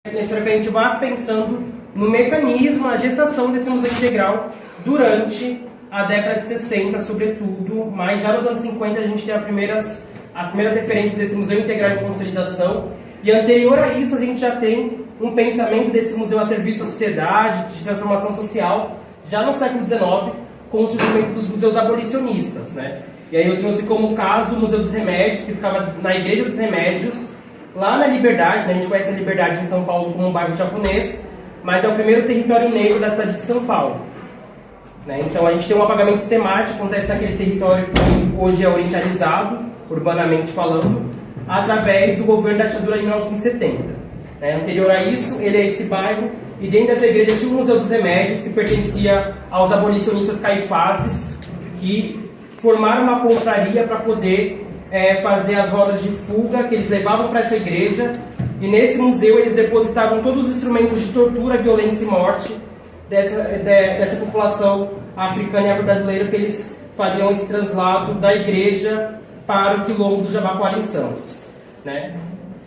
É necessário que a gente vá pensando no mecanismo, na gestação desse museu integral durante a década de 60, sobretudo, mas já nos anos 50 a gente tem as primeiras referências desse museu integral em consolidação, e anterior a isso a gente já tem um pensamento desse museu a serviço da sociedade, de transformação social, já no século XIX, com o surgimento dos museus abolicionistas, né? E aí eu trouxe como caso o Museu dos Remédios, que ficava na Igreja dos Remédios, lá na Liberdade, né? A gente conhece a Liberdade em São Paulo como um bairro japonês, mas é o primeiro território negro da cidade de São Paulo. Né? Então a gente tem um apagamento sistemático, acontece naquele território que hoje é orientalizado, urbanamente falando, através do governo da ditadura de 1970. Né? Anterior a isso, ele é esse bairro, e dentro dessa igreja tinha o Museu dos Remédios, que pertencia aos abolicionistas caifases, que formaram uma confraria para poder fazer as rodas de fuga que eles levavam para essa igreja, e nesse museu eles depositavam todos os instrumentos de tortura, violência e morte dessa população africana e afro-brasileira, que eles faziam esse translado da igreja para o quilombo do Jabaquara em Santos. Né?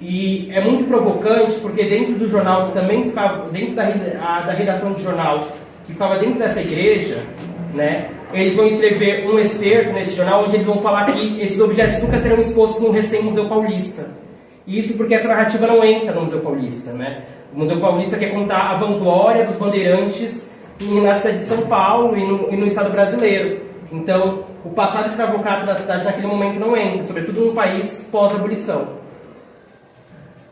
E é muito provocante, porque dentro do jornal, que também ficava dentro da redação do jornal, que ficava dentro dessa igreja, né, eles vão escrever um excerto nesse jornal onde eles vão falar que esses objetos nunca serão expostos no recém-Museu Paulista. Isso porque essa narrativa não entra no Museu Paulista. Né? O Museu Paulista quer contar a vanglória dos bandeirantes na cidade de São Paulo e no Estado brasileiro. Então, o passado escravocrata da cidade naquele momento não entra, sobretudo num país pós-abolição.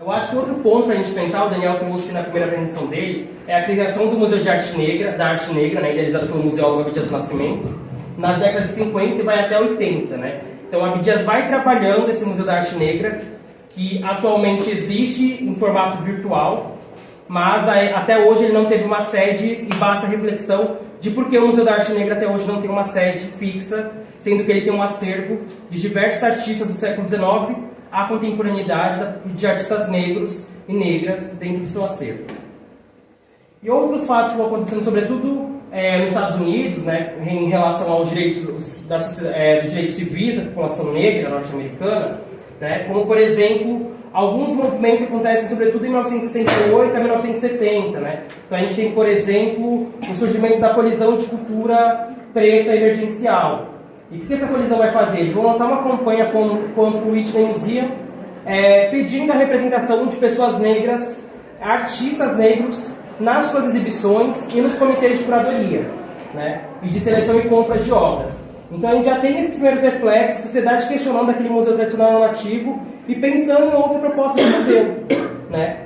Eu acho que outro ponto para a gente pensar, o Daniel trouxe na primeira apresentação dele, é a criação do Museu de Arte Negra, né, idealizado pelo museólogo Abdias do Nascimento, nas décadas de 50 e vai até 80. Né? Então, Abdias vai trabalhando esse Museu da Arte Negra, que atualmente existe em formato virtual, mas até hoje ele não teve uma sede, e basta a reflexão de por que o Museu da Arte Negra até hoje não tem uma sede fixa, sendo que ele tem um acervo de diversos artistas do século XIX à contemporaneidade de artistas negros e negras dentro do seu acervo. E outros fatos que vão acontecendo, sobretudo nos Estados Unidos, né, em relação aos direitos, dos direitos civis da população negra norte-americana, né, como, por exemplo, alguns movimentos que acontecem sobretudo em 1968 a 1970. Né? Então a gente tem, por exemplo, o surgimento da colisão de cultura preta emergencial. E o que essa colisão vai fazer? Eles vão lançar uma campanha contra o Whitney Museum, pedindo a representação de pessoas negras, artistas negros, nas suas exibições e nos comitês de curadoria, né? E de seleção e compra de obras. Então a gente já tem esses primeiros reflexos, a sociedade questionando aquele museu tradicional nativo e pensando em outra proposta de museu. Né?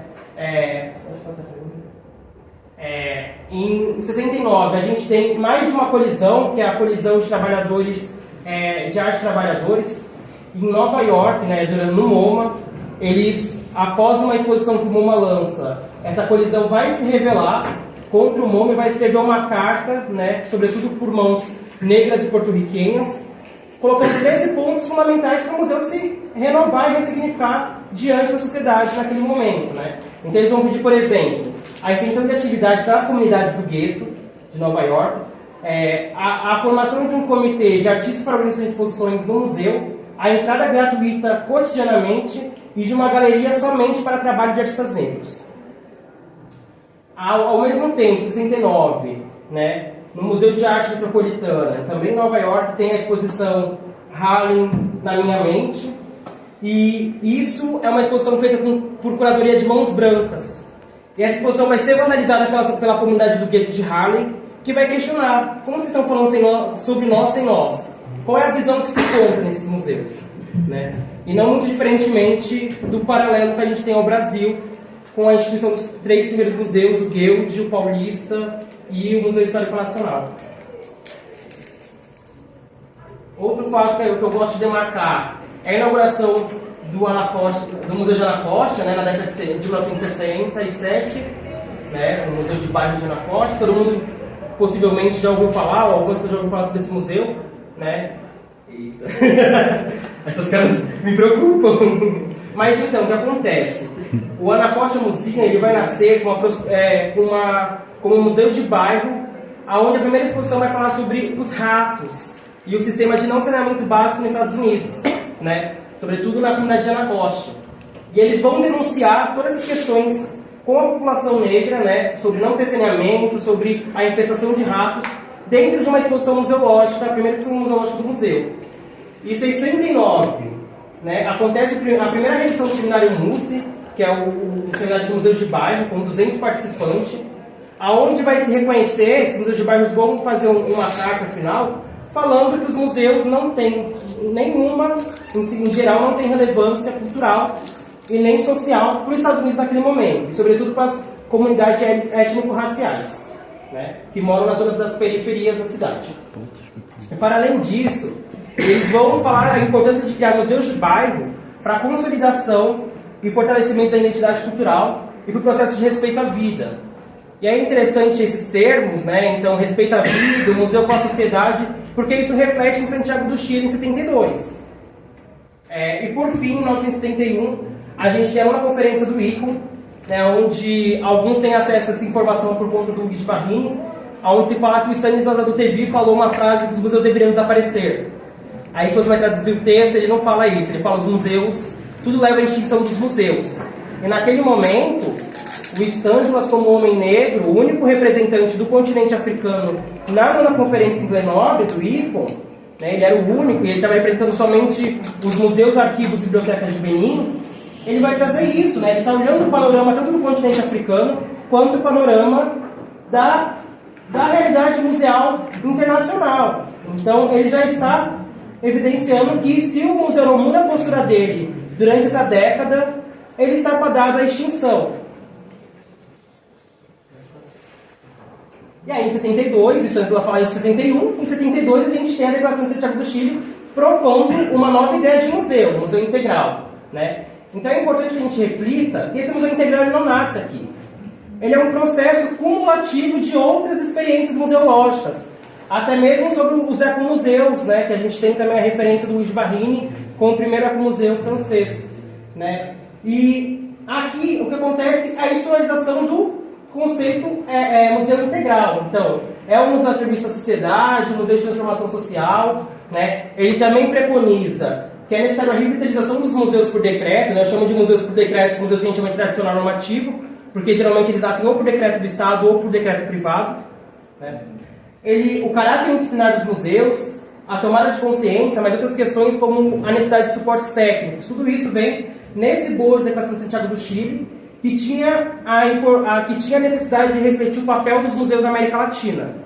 Em 69 a gente tem mais uma colisão, que é a colisão de trabalhadores, de arte trabalhadores, em Nova York, né, no MoMA. Eles, após uma exposição que o MoMA lança, essa colisão vai se revelar contra o MoMA e vai escrever uma carta, né, sobretudo por mãos negras e porto-riquenhas, colocando 13 pontos fundamentais para o museu se renovar e ressignificar diante da sociedade naquele momento. Né? Então eles vão pedir, por exemplo, a extensão de atividades das comunidades do gueto de Nova York, a formação de um comitê de artistas para organização de exposições no museu, a entrada gratuita cotidianamente e de uma galeria somente para trabalho de artistas negros. Ao mesmo tempo, em 69, né, no Museu de Arte Metropolitana, também em Nova York, tem a exposição Harlem na Minha Mente, e isso é uma exposição feita por curadoria de mãos brancas. E essa exposição vai ser vandalizada pela comunidade do gueto de Harlem, que vai questionar como vocês estão falando sobre nós sem nós. Qual é a visão que se encontra nesses museus? Né? E não muito diferentemente do paralelo que a gente tem ao Brasil, com a instituição dos 3 primeiros museus, o Guild, o Paulista e o Museu Histórico Nacional. Outro fato que eu gosto de demarcar é a inauguração do Museu de Anacosta, né, na década de 1967, né, o Museu de Bairro de Anacosta. Todo mundo possivelmente já ouviu falar, ou algumas pessoas já ouviram falar sobre esse museu. Né? Essas caras me preocupam. Mas então, o que acontece? O Anacosta Museum ele vai nascer como um museu de bairro, onde a primeira exposição vai falar sobre os ratos e o sistema de não saneamento básico nos Estados Unidos, né? Sobretudo na comunidade de Anacosta. E eles vão denunciar todas as questões com a população negra, né, sobre não ter saneamento, sobre a infestação de ratos, dentro de uma exposição museológica, a primeira exposição museológica do museu. Em 69, né, acontece a primeira reedição do Seminário Mussi, que é o Seminário de Museus de Bairro, com 200 participantes, aonde vai se reconhecer, esses museus de bairros vão fazer uma carta final, falando que os museus não têm nenhuma, em geral, não tem relevância cultural e nem social para os Estados Unidos naquele momento, e sobretudo para as comunidades étnico-raciais, né, que moram nas zonas das periferias da cidade. E, para além disso, eles vão falar a importância de criar museus de bairro para a consolidação e fortalecimento da identidade cultural e para o processo de respeito à vida. E é interessante esses termos, né? Então, respeito à vida, o museu com a sociedade, porque isso reflete em Santiago do Chile em 72. E por fim, em 1971, a gente tem uma conferência do ICOM, né, onde alguns têm acesso a essa informação por conta do Luiz Barrini, onde se fala que o Stanislas Adotevy falou uma frase que os museus deveriam desaparecer. Aí, se você vai traduzir o texto, ele não fala isso, ele fala os museus, tudo leva à extinção dos museus. E naquele momento, o Stanislas, como homem negro, o único representante do continente africano na conferência em Grenoble, do ICOM, né, ele era o único, e ele estava representando somente os museus, arquivos e bibliotecas de Benin, ele vai trazer isso, né? Ele está olhando o panorama tanto do continente africano, quanto o panorama da realidade museal internacional. Então, ele já está evidenciando que se o museu não muda a postura dele durante essa década, ele está fadado à extinção. E aí, em 72, isso antes ela falar em 71, em 72 a gente tem a Declaração de Santiago do Chile propondo uma nova ideia de museu, um museu integral, né? Então é importante que a gente reflita que esse museu integral ele não nasce aqui. Ele é um processo cumulativo de outras experiências museológicas, até mesmo sobre os ecomuseus, né? Que a gente tem também a referência do Luiz Barrini com o primeiro ecomuseu francês, né? E aqui o que acontece é a historização do conceito museu integral. Então, é um museu a serviço da sociedade, um museu de transformação social, né? Ele também preconiza que é necessário a revitalização dos museus por decreto, né? Eu chamo de museus por decreto, os museus que a gente chama de tradicional normativo, porque geralmente eles nascem ou por decreto do Estado ou por decreto privado, né? O caráter interdisciplinar dos museus, a tomada de consciência, mas outras questões como a necessidade de suportes técnicos, tudo isso vem nesse bojo da Declaração de Santiago do Chile, que tinha a necessidade de refletir o papel dos museus da América Latina.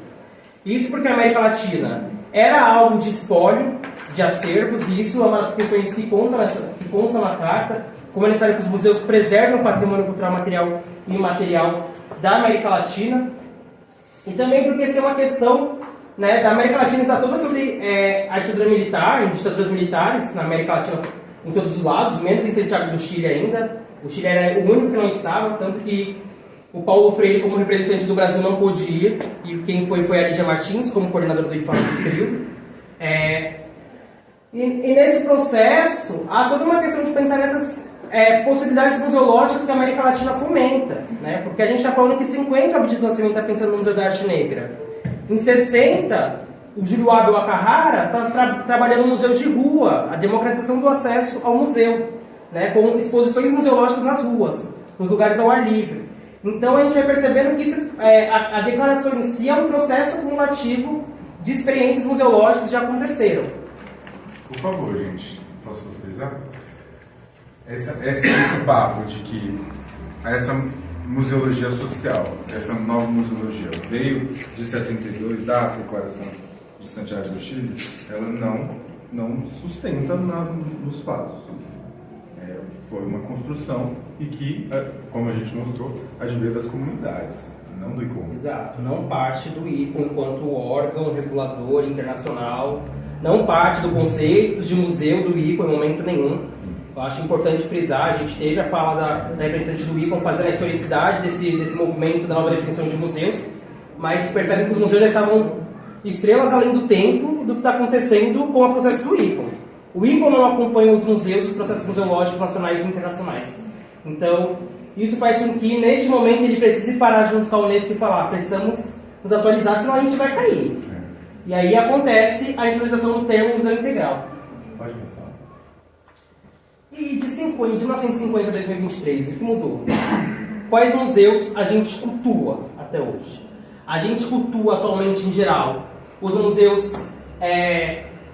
Isso porque a América Latina era alvo de espólio de acervos, e isso é uma das questões que constam na carta, como é necessário que os museus preservem o patrimônio cultural material e imaterial da América Latina, e também porque isso é uma questão, né, da América Latina está toda sobre a ditadura militar, ditaduras militares na América Latina em todos os lados, menos em Santiago do Chile ainda. O Chile era o único que não estava, tanto que o Paulo Freire, como representante do Brasil, não pôde ir, e quem foi a Lígia Martins, como coordenadora do IFAM no período. E nesse processo, há toda uma questão de pensar nessas possibilidades museológicas que a América Latina fomenta, né? Porque a gente está falando que 50 Abdias do Nascimento está pensando no Museu da Arte Negra. Em 60, o Júlio Abel Acarrara está trabalhando no museu de rua, a democratização do acesso ao museu, né? Com exposições museológicas nas ruas, nos lugares ao ar livre. Então a gente vai percebendo que isso, a declaração em si é um processo cumulativo de experiências museológicas que já aconteceram. Por favor, gente, posso frisar? Esse papo de que essa museologia social, essa nova museologia veio de 72, da Declaração de Santiago do Chile, ela não sustenta nos fatos. Foi uma construção e que, como a gente mostrou, advém das comunidades, não do ICOM. Exato, não parte do ICOM enquanto órgão regulador internacional, não parte do conceito de museu do ICOM em momento nenhum. Eu acho importante frisar, a gente teve a fala da representante do ICOM fazendo a historicidade desse movimento da nova definição de museus, mas percebe que os museus já estavam estrelas além do tempo do que está acontecendo com o processo do ICOM. O ICOM não acompanha os museus, os processos museológicos nacionais e internacionais. Então, isso faz com que, neste momento, ele precise parar junto com a Unesco e falar: precisamos nos atualizar, senão a gente vai cair. E aí acontece a utilização do termo museu integral. Pode pensar. E de 1950 a 2023, o que mudou? quais museus a gente cultua até hoje. A gente cultua atualmente, em geral, os museus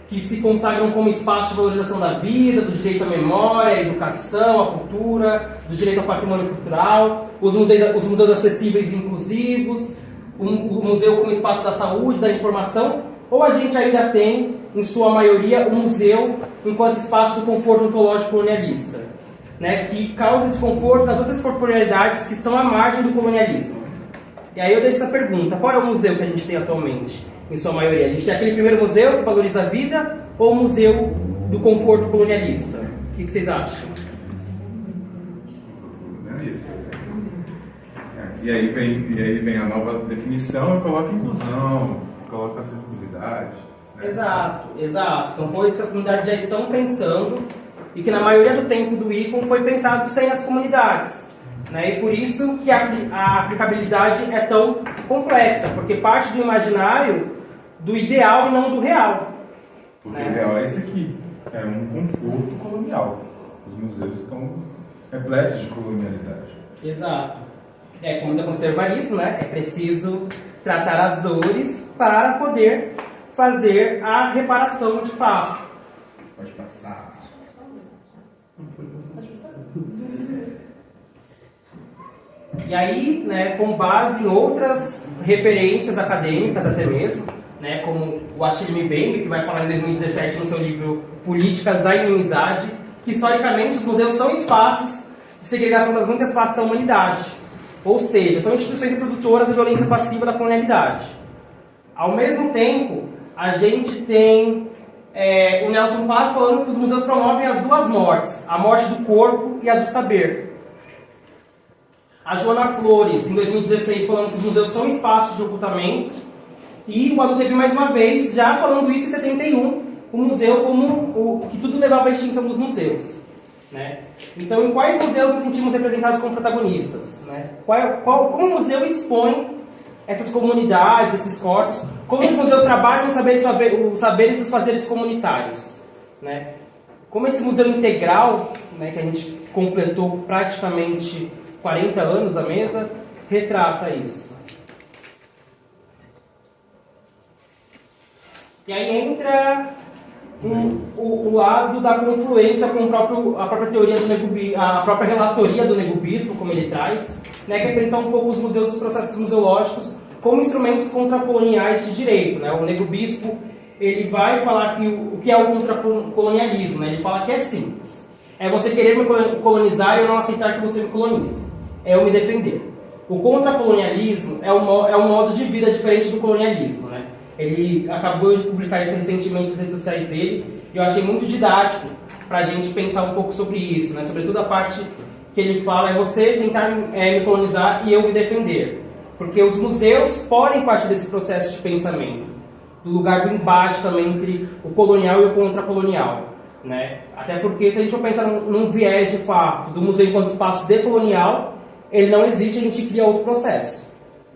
que se consagram como espaço de valorização da vida, do direito à memória, à educação, à cultura, do direito ao patrimônio cultural, os museus acessíveis e inclusivos, o museu como espaço da saúde, da informação, ou a gente ainda tem, em sua maioria, o museu enquanto espaço do conforto ontológico colonialista, né, que causa desconforto nas outras corporealidades que estão à margem do colonialismo. E aí eu deixo essa pergunta: qual é o museu que a gente tem atualmente, em sua maioria? A gente tem aquele primeiro museu que valoriza a vida ou o museu do conforto colonialista? O que vocês acham? E aí vem a nova definição e coloca inclusão, coloca acessibilidade. Né? Exato. São coisas que as comunidades já estão pensando e que na maioria do tempo do ICOM foi pensado sem as comunidades. Né? E por isso que a aplicabilidade é tão complexa, porque parte do imaginário do ideal e não do real. Porque o real é esse aqui, é um conforto colonial. Os museus estão repletos de colonialidade. Exato. Como é conservarismo, né? É preciso tratar as dores para poder fazer a reparação de fato. Pode passar. E aí, né, com base em outras referências acadêmicas até mesmo, né, como o Achille Mbembe, que vai falar em 2017 no seu livro Políticas da Inimizade, que historicamente os museus são espaços de segregação das muitas faces da humanidade. Ou seja, são instituições reprodutoras da violência passiva da colonialidade. Ao mesmo tempo, a gente tem o Nelson Parra falando que os museus promovem as duas mortes, a morte do corpo e a do saber. A Joana Flores, em 2016, falando que os museus são espaços de ocultamento. E o Adolfo mais uma vez, já falando isso em 71, o museu como que tudo levava à extinção dos museus. Né? Então, em quais museus nos sentimos representados como protagonistas? Né? Como o museu expõe essas comunidades, esses corpos? Como os museus trabalham os saberes dos fazeres comunitários? Né? Como esse museu integral, né, que a gente completou praticamente 40 anos da mesa, retrata isso. E aí entra o lado da confluência com a própria teoria do negubismo, a própria relatoria do negubismo, como ele traz, né, que é pensar um pouco os museus, os processos museológicos como instrumentos contracoloniais de direito. Né? O negubismo, ele vai falar que o que é o contracolonialismo, né? Ele fala que é simples. É você querer me colonizar e eu não aceitar que você me colonize. É eu me defender. O contracolonialismo é um modo de vida diferente do colonialismo, né? Ele acabou de publicar isso recentemente nas redes sociais dele, e eu achei muito didático para a gente pensar um pouco sobre isso, né? Sobretudo a parte que ele fala é você tentar me colonizar e eu me defender. Porque os museus podem partir desse processo de pensamento, do lugar do embate também entre o colonial e o contracolonial. Né? Até porque, se a gente for pensar num viés de fato do museu enquanto espaço decolonial, ele não existe, a gente cria outro processo.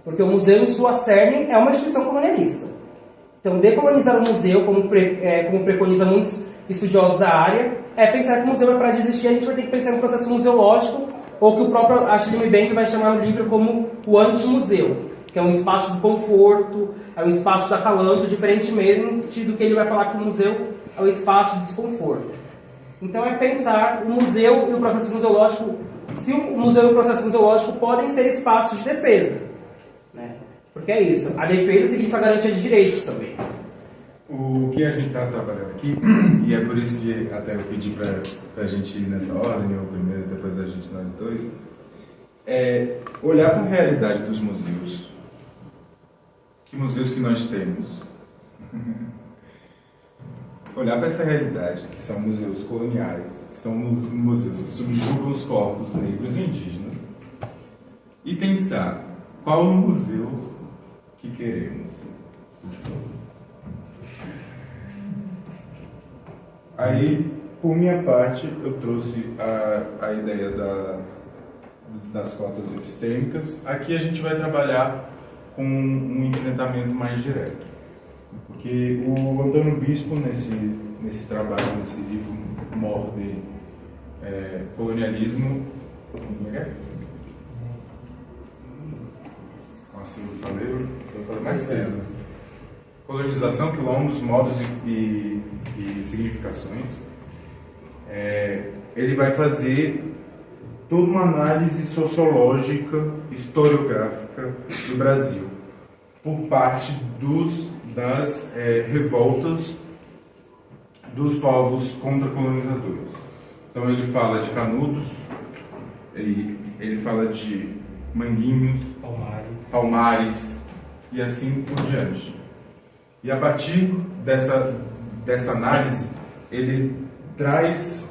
Porque o museu, em sua cerne, é uma instituição colonialista. Então, decolonizar o museu, como preconiza muitos estudiosos da área, é pensar que o museu é para existir, a gente vai ter que pensar em um processo museológico, ou que o próprio Achille Mbembe vai chamar no livro como o antimuseu, que é um espaço de conforto, é um espaço de acalanto, diferentemente do que ele vai falar que o museu é um espaço de desconforto. Então é pensar o museu e o processo museológico, se o museu e o processo museológico podem ser espaços de defesa. Né? Porque é isso, a defesa significa a garantia de direitos também. O que a gente está trabalhando aqui, e é por isso que até eu pedi para a gente ir nessa ordem, eu primeiro, depois a gente, nós dois, é olhar para a realidade dos museus. Que museus que nós temos? Olhar para essa realidade, que são museus coloniais, que são museus que subjugam os corpos negros e indígenas, e pensar qual o museu que queremos. Aí, por minha parte, eu trouxe a ideia das cotas epistêmicas. Aqui a gente vai trabalhar com um enfrentamento mais direto. Porque o Antônio Bispo, nesse trabalho, nesse livro maior dele, Colonialismo... Como é? Nossa, eu falei mais cedo. Colonização, quilombos, modos e significações. Ele vai fazer toda uma análise sociológica, historiográfica do Brasil, por parte das revoltas dos povos contra-colonizadores. Então ele fala de Canudos, ele fala de Manguinhos, Palmares e assim por diante. E a partir dessa análise, ele traz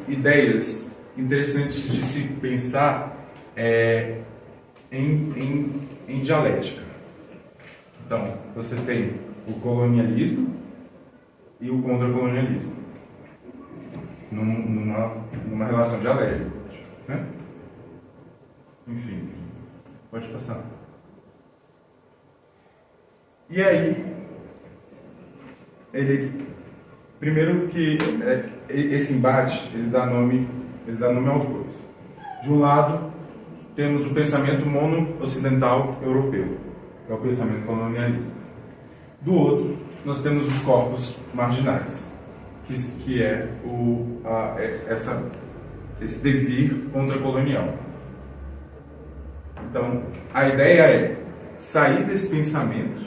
ideias interessantes de se pensar em dialética. Então, você tem o colonialismo e o contra-colonialismo numa relação dialética, né? Enfim, pode passar. E aí, primeiro que esse embate ele dá nome aos bois. De um lado, temos o pensamento mono-ocidental europeu, que é o pensamento colonialista. Do outro, nós temos os corpos marginais, que é esse devir contra-colonial. Então, a ideia é sair desse pensamento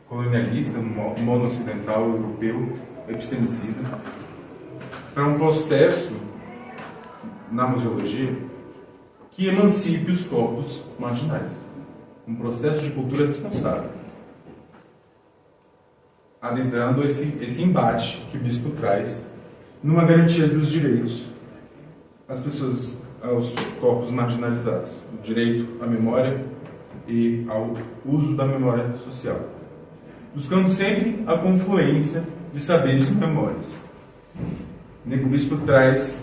colonialista, mono-ocidental, europeu, epistemicida, para um processo na museologia que emancipe os corpos marginais. Um processo de cultura responsável, adentrando esse embate que o bispo traz numa garantia dos direitos às pessoas, aos corpos marginalizados, o direito à memória e ao uso da memória social, buscando sempre a confluência de saberes e memórias. O bispo traz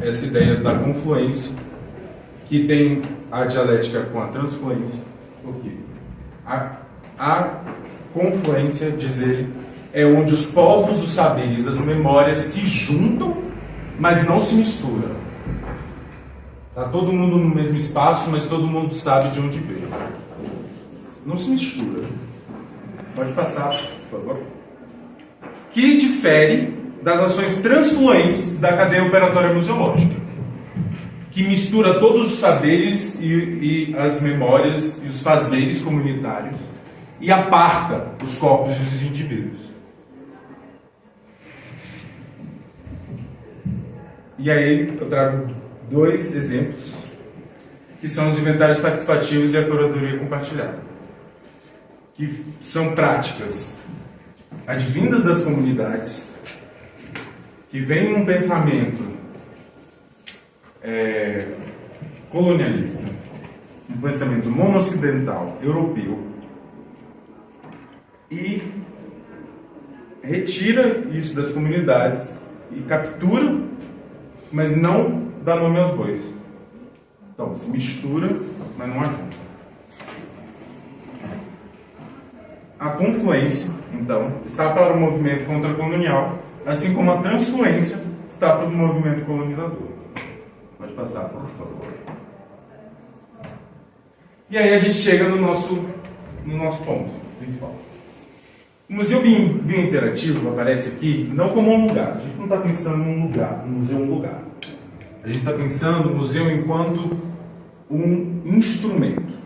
essa ideia da confluência, que tem a dialética com a transfluência, porque a confluência, diz ele, é onde os povos, os saberes, as memórias se juntam, mas não se misturam. Está todo mundo no mesmo espaço, mas todo mundo sabe de onde veio. Não se mistura. Pode passar, por favor. Que difere das ações transfluentes da cadeia operatória museológica, que mistura todos os saberes e as memórias e os fazeres comunitários e aparta os corpos dos indivíduos. E aí eu trago 2 exemplos, que são os inventários participativos e a curadoria compartilhada, que são práticas advindas das comunidades, que vêm num pensamento colonialista, um pensamento mono-ocidental europeu, e retira isso das comunidades e captura, mas não dá nome aos bois. Então, se mistura, mas não ajunta. A confluência, então, está para o movimento contra-colonial, assim como a transfluência está para o movimento colonizador. Pode passar, por favor. E aí a gente chega no nosso ponto principal. O museu biointerativo aparece aqui não como um lugar. A gente não está pensando num lugar, no museu é um lugar. A gente está pensando no museu enquanto um instrumento.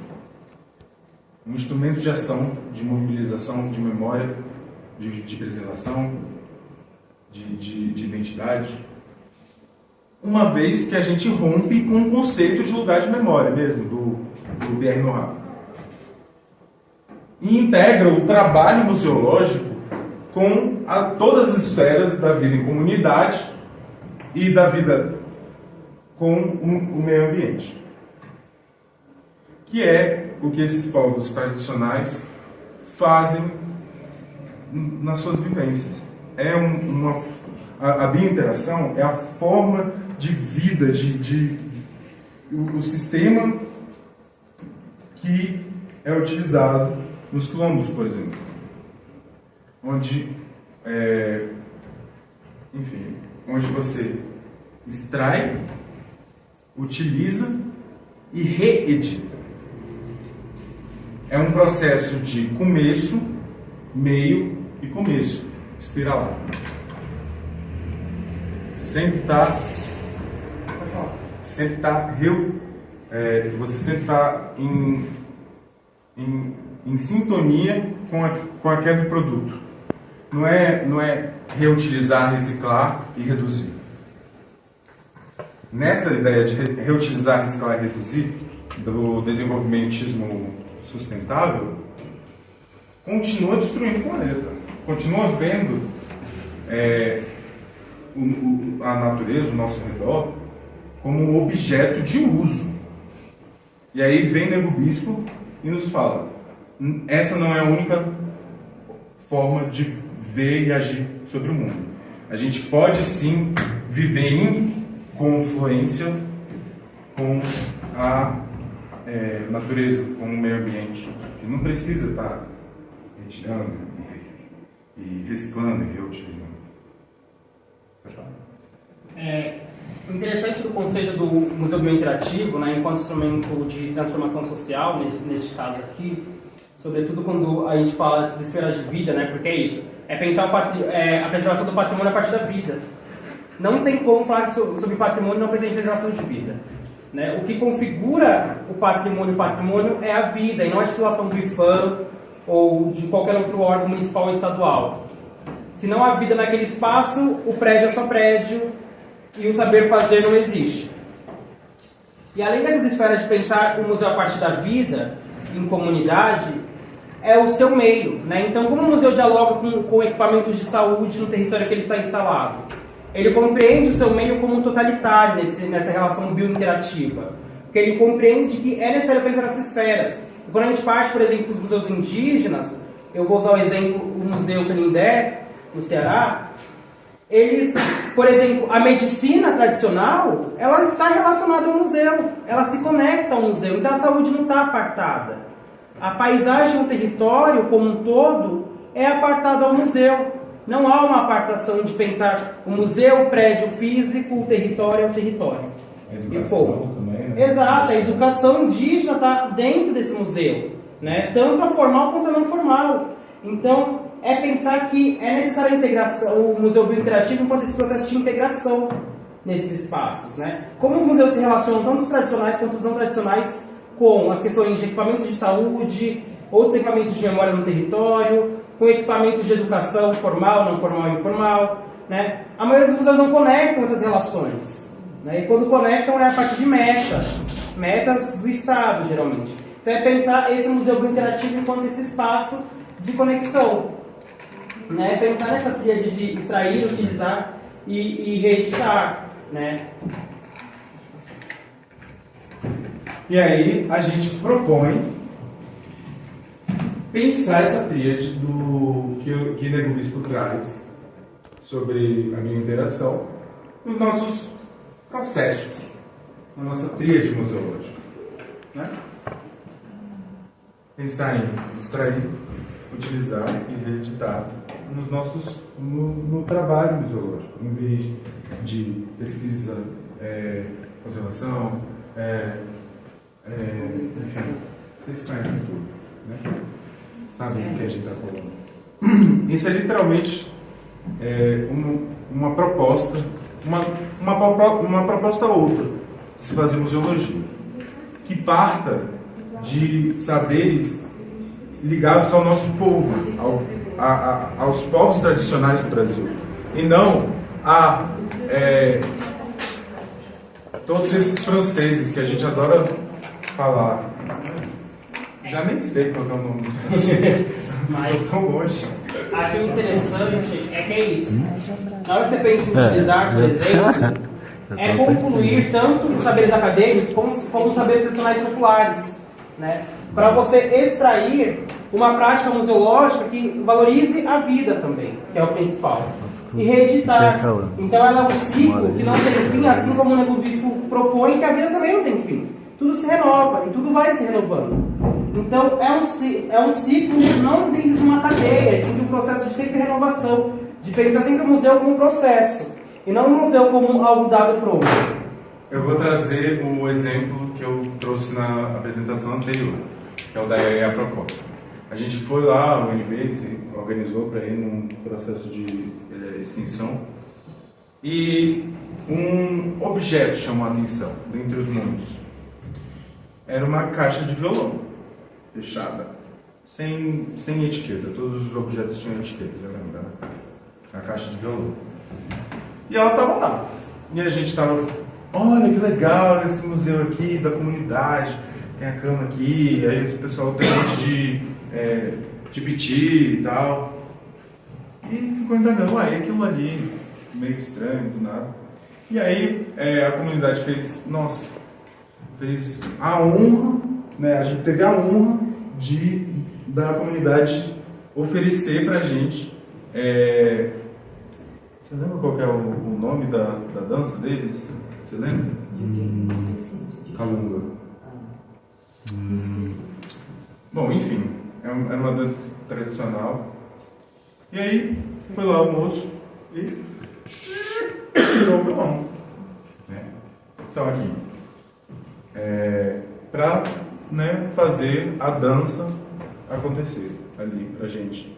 Um instrumento de ação, de mobilização, de memória, de preservação, de identidade. Uma vez que a gente rompe com o conceito de lugar de memória mesmo, do Pierre Nora. E integra o trabalho museológico com todas as esferas da vida em comunidade e da vida com o meio ambiente. Que é o que esses povos tradicionais fazem nas suas vivências. A biointeração é a forma de vida, o sistema que é utilizado nos quilombos, por exemplo, onde você extrai utiliza e reedita. É um processo de começo, meio e começo, espiralado. Você sempre está em sintonia com aquele produto. Não é reutilizar, reciclar e reduzir. Nessa ideia de reutilizar, reciclar e reduzir, do desenvolvimentismo sustentável, continua destruindo o planeta. Continua vendo a natureza, o nosso redor, como um objeto de uso. E aí vem Nego Bispo e nos fala: essa não é a única forma de ver e agir sobre o mundo. A gente pode sim viver em confluência com a natureza, com o meio ambiente. E não precisa estar retirando e reciclando e reutilizando. Interessante do conceito do Museu Biointerativo, né, enquanto instrumento de transformação social, neste caso aqui, sobretudo quando a gente fala das esferas de vida, né, porque é isso, é pensar a preservação do patrimônio a partir da vida. Não tem como falar sobre patrimônio e não pensar em preservação de vida. Né? O que configura o patrimônio é a vida, e não a titulação do IFAM ou de qualquer outro órgão municipal ou estadual. Se não há vida naquele espaço, o prédio é só prédio e o saber fazer não existe. E além dessas esferas de pensar o museu a partir da vida, em comunidade, é o seu meio. Né? Então, como o museu dialoga com equipamentos de saúde no território que ele está instalado? Ele compreende o seu meio como um totalitário nessa relação biointerativa. Porque ele compreende que é necessário pensar nessas esferas. E quando a gente parte, por exemplo, dos museus indígenas, eu vou usar o exemplo do Museu Canindé, no Ceará, eles, por exemplo, a medicina tradicional, ela está relacionada ao museu, ela se conecta ao museu, então a saúde não está apartada. A paisagem, o território como um todo, é apartado ao museu. Não há uma apartação de pensar o museu, o prédio físico, o território é o território. A educação também, né? Exato, a educação indígena está dentro desse museu, né? Tanto a formal quanto a não formal. Então, é pensar que é necessária a integração, o Museu Biointerativo enquanto esse processo de integração nesses espaços, né? Como os museus se relacionam, tanto os tradicionais quanto os não tradicionais, com as questões de equipamentos de saúde, outros equipamentos de memória no território, com equipamentos de educação formal, não formal e informal, né? A maioria dos museus não conectam essas relações, né? E quando conectam é a partir de metas do Estado, geralmente. Então é pensar esse Museu Biointerativo enquanto esse espaço de conexão, né? Pensar nessa tríade de extrair, utilizar e reeditar, né? E aí a gente propõe pensar essa tríade do que Nego Bispo traz sobre a biointeração nos nossos processos, na nossa tríade museológica, né? Pensar em extrair, utilizar e reeditar no trabalho museológico, em vez de pesquisa, conservação, enfim, vocês conhecem tudo, né? Sabem o que a gente está falando. Isso é literalmente uma proposta, uma proposta outra de se fazer museologia, que parta de saberes ligados ao nosso povo, aos povos tradicionais do Brasil, e não a todos esses franceses que a gente adora falar. Já nem sei qual é o nome dos franceses, mas tão longe. Aqui o interessante é que é isso. Na hora que você pensa em utilizar, por exemplo, é confluir tanto os saberes acadêmicos como os saberes tradicionais populares, né? Para você extrair uma prática museológica que valorize a vida também, que é o principal. E reeditar. Então ela é um ciclo que não tem fim, assim como o Nego Bispo propõe que a vida também não tem fim. Tudo se renova e tudo vai se renovando. Então é um ciclo não dentro de uma cadeia, é sempre um processo de sempre renovação, de pensar sempre o museu como um processo, e não o museu como algo dado pronto. Eu vou trazer o exemplo que eu trouxe na apresentação anterior, que é o da EA Procopio. A gente foi lá, o UNB se organizou para ir num processo de extensão, e um objeto chamou a atenção, dentre os muitos. Era uma caixa de violão, fechada, sem etiqueta. Todos os objetos tinham etiquetas, eu lembro, né? A caixa de violão. E ela estava lá. E a gente estava, olha que legal esse museu aqui da comunidade, tem a cama aqui, aí o pessoal tem um monte de piti e tal. E ficou indagando, e aquilo ali, meio estranho, do nada. E aí a comunidade fez a honra, né? A gente teve a honra da comunidade oferecer pra gente. Você lembra qual que é o nome da dança deles? Você lembra? Calunga. Bom, enfim, era uma dança tradicional. E aí foi lá o moço e tirou o violão. Então aqui, para fazer a dança acontecer ali pra gente,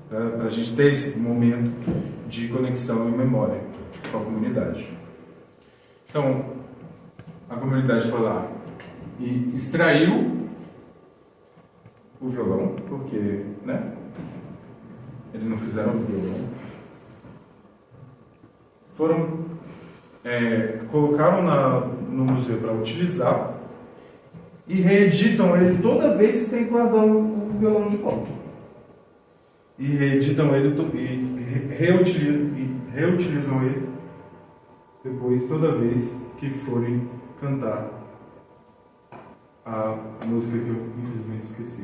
para a gente ter esse momento de conexão e memória com a comunidade. Então, a comunidade foi lá e extraiu o violão, porque, eles não fizeram o violão. Colocaram no museu para utilizar e reeditam ele toda vez que tem que guardar o violão de volta. E reeditam ele e reutilizam ele depois, toda vez que forem cantar a música que eu infelizmente esqueci.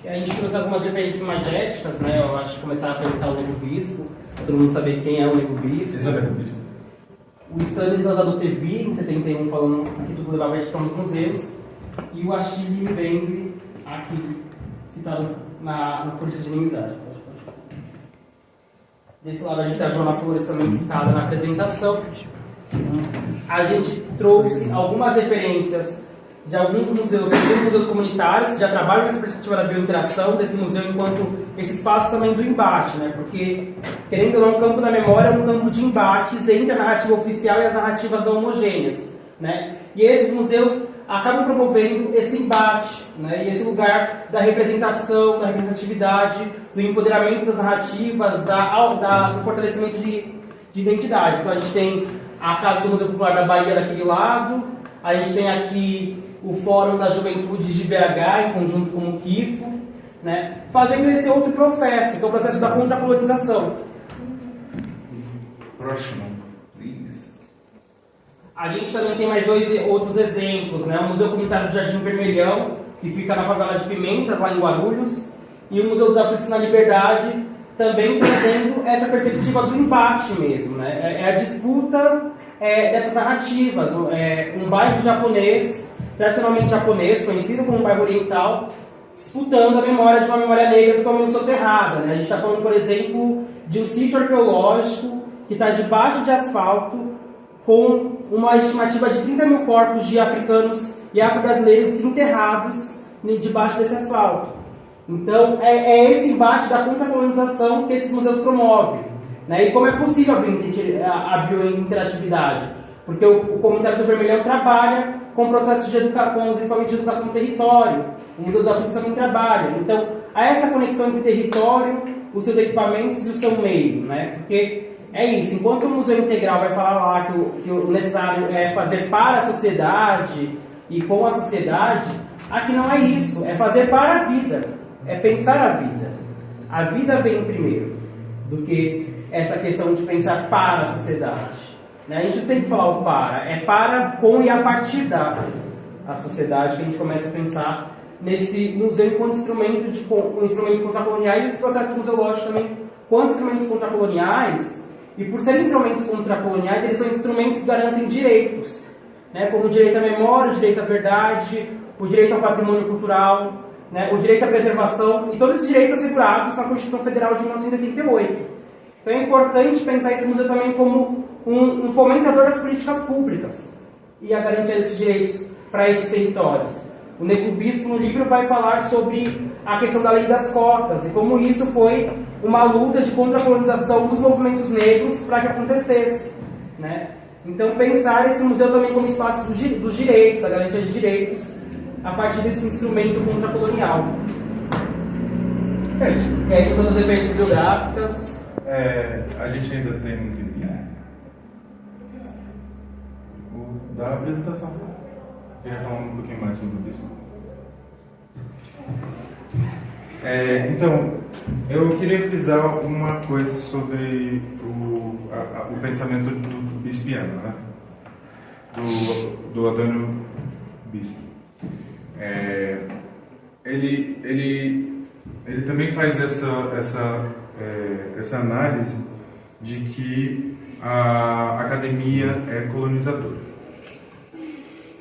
E aí a gente trouxe algumas referências imagéticas, né? Eu acho que começar a apresentar o Nego Bispo, para todo mundo saber quem é o Nego Bispo. Vocês sabem o Nego Bispo? O Stanislas Adotevy, em 71, falando que tudo levava a gestão dos museus. E o Achille Mbembe, aqui citado na política de inimizade. Desse lado a gente tem a Joana Flores também citada na apresentação. A gente trouxe algumas referências de alguns museus, museus comunitários, que já trabalham nessa perspectiva da biointeração desse museu enquanto esse espaço também do embate, né? Porque, querendo ou não, o campo da memória é um campo de embates entre a narrativa oficial e as narrativas não homogêneas, né? E esses museus acabam promovendo esse embate, né? E esse lugar da representação, da representatividade, do empoderamento das narrativas, do fortalecimento de identidade. Então a gente tem a Casa do Museu Popular da Bahia daquele lado, a gente tem aqui o Fórum da Juventude de BH, em conjunto com o KIFO, né? Fazendo esse outro processo, que é o processo da contracolonização. Próximo, please. A gente também tem mais dois outros exemplos, né? O Museu Comunitário do Jardim Vermelhão, que fica na favela de Pimentas, lá em Guarulhos, e o Museu dos Aflitos na Liberdade, também trazendo essa perspectiva do embate mesmo, né? É a disputa dessas narrativas. Um bairro japonês, tradicionalmente japonês, conhecido como um bairro oriental, disputando a memória de uma memória negra totalmente soterrada, né? A gente está falando, por exemplo, de um sítio arqueológico que está debaixo de asfalto, com uma estimativa de 30 mil corpos de africanos e afro-brasileiros enterrados debaixo desse asfalto. Então, é esse embate da contracolonização que esses museus promovem, né? E como é possível a biointeratividade? Porque o Comunitário do Vermelhão trabalha com processos com os equipamentos de educação no território, o Museu dos Aflitos também trabalha. Então, há essa conexão entre o território, os seus equipamentos e o seu meio, né? Porque é isso, enquanto o Museu Integral vai falar lá que o necessário é fazer para a sociedade e com a sociedade, aqui não é isso, é fazer para a vida, é pensar a vida. A vida vem primeiro do que essa questão de pensar para a sociedade. A gente tem que falar o para, com e a partir da sociedade que a gente começa a pensar nesse museu enquanto instrumentos contracoloniais e esse processo museológico também quanto instrumentos contracoloniais. E por serem instrumentos contracoloniais, eles são instrumentos que garantem direitos, né, como o direito à memória, o direito à verdade, o direito ao patrimônio cultural, né, o direito à preservação e todos esses direitos assegurados na Constituição Federal de 1988. Então é importante pensar esse museu também como um fomentador das políticas públicas e a garantia desses direitos para esses territórios. O Nego Bispo, no livro, vai falar sobre a questão da lei das cotas e como isso foi uma luta de contra-colonização dos movimentos negros para que acontecesse, né? Então, pensar esse museu também como espaço dos direitos, da garantia de direitos, a partir desse instrumento contra-colonial. É isso. E aí, todas as referências bibliográficas. A gente ainda tem um tempinho. Da apresentação. Queria falar um pouquinho mais sobre isso. Então, eu queria frisar uma coisa sobre o pensamento do Bispiano, né? Do Antônio Bispo. Ele também faz essa análise de que a academia é colonizadora.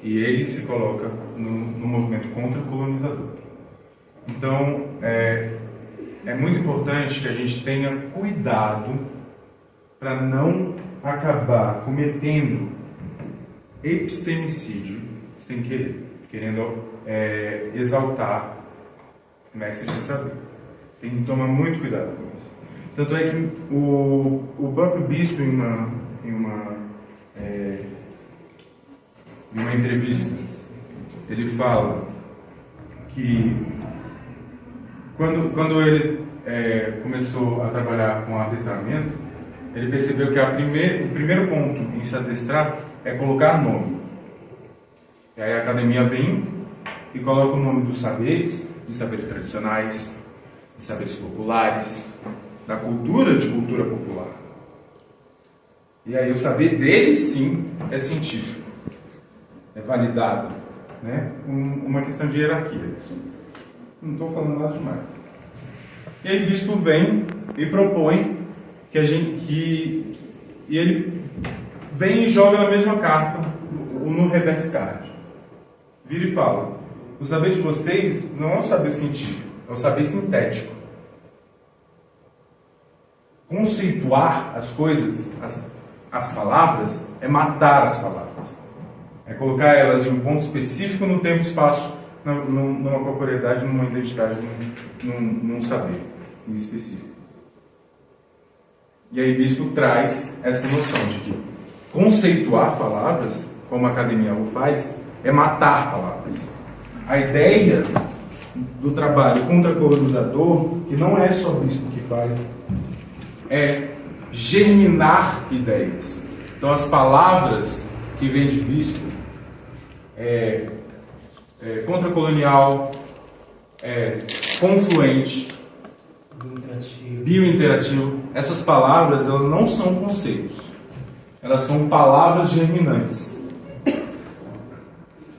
E ele se coloca no movimento contra o colonizador. Então, é muito importante que a gente tenha cuidado para não acabar cometendo epistemicídio sem querer, querendo exaltar mestres de saber. Tem que tomar muito cuidado com isso. Tanto é que o próprio Bispo, em uma entrevista, ele fala que quando ele começou a trabalhar com adestramento, ele percebeu que o primeiro ponto em se adestrar é colocar nome. E aí a academia vem e coloca o nome dos saberes, de saberes tradicionais, de saberes populares, da cultura de cultura popular. E aí o saber deles, sim, é científico, é validado, né? Uma questão de hierarquia. Não estou falando nada demais. E aí o Bispo vem e propõe e ele vem e joga na mesma carta, no reverse card. Vira e fala: o saber de vocês não é o saber científico, é o saber sintético. Conceituar as coisas, as palavras, é matar as palavras. É colocar elas em um ponto específico no tempo e espaço, numa corporeidade, numa identidade, num saber em específico. E aí Bispo traz essa noção de que conceituar palavras, como a academia o faz, é matar palavras. A ideia do trabalho contra-colonizador, que não é só Bispo que faz, é germinar ideias. Então as palavras que vêm de Bispo contra-colonial, confluente, biointerativo. Essas palavras, elas não são conceitos, elas são palavras germinantes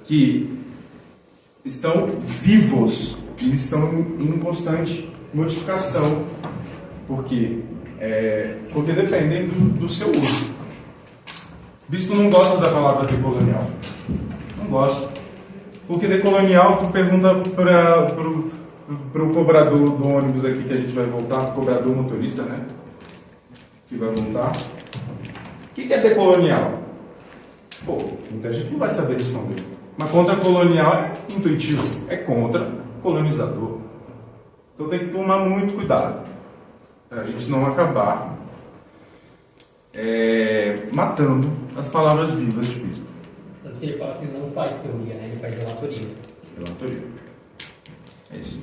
que estão vivos e estão em constante modificação, porque dependem do seu uso. Bispo não gosta da palavra decolonial. Não gosta. Porque decolonial, tu pergunta para o cobrador do ônibus aqui que a gente vai voltar, cobrador motorista, né? Que vai voltar. O que é decolonial? Pô, muita gente não vai saber responder. Mas contra-colonial é intuitivo, é contra-colonizador. Então tem que tomar muito cuidado para a gente não acabar matando as palavras vivas de Bispo. Tanto que ele fala que ele não faz teoria, né? Ele faz relatoria. Relatoria. É isso.